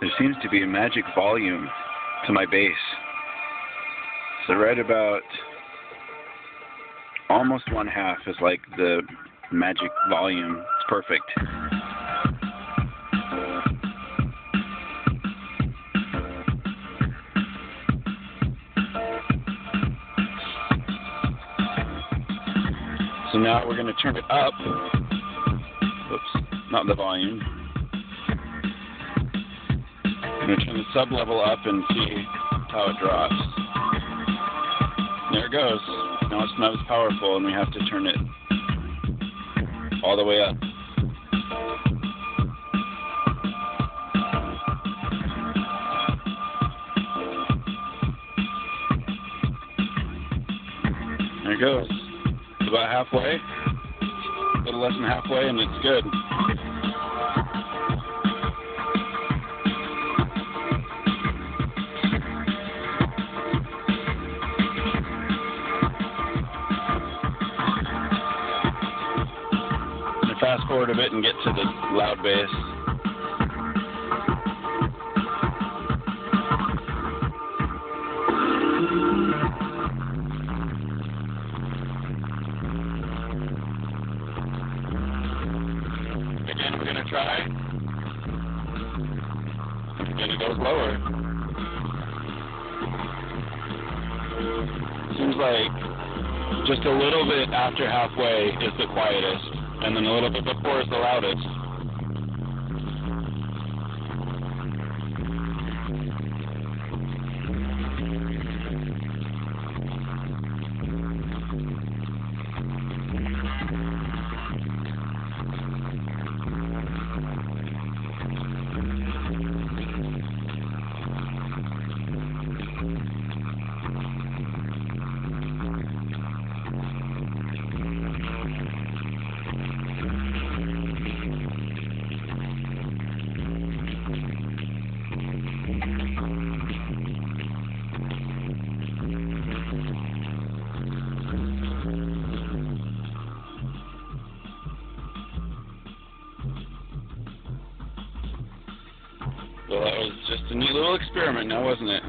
There seems to be a magic volume to my bass. So right about almost 1/2 is like the magic volume. It's perfect. So now we're going to turn it up. Oops, not the volume. I'm going to turn the sub level up and see how it drops. There it goes. Now it's not as powerful and we have to turn it all the way up. There it goes. It's about halfway, a little less than halfway, and it's good. Fast forward a bit and get to the loud bass. Again, we're going to try. And it goes lower. Seems like just a little bit after halfway is the quietest. And then a little bit before is the loudest. Well, that was just a neat little experiment now, wasn't it?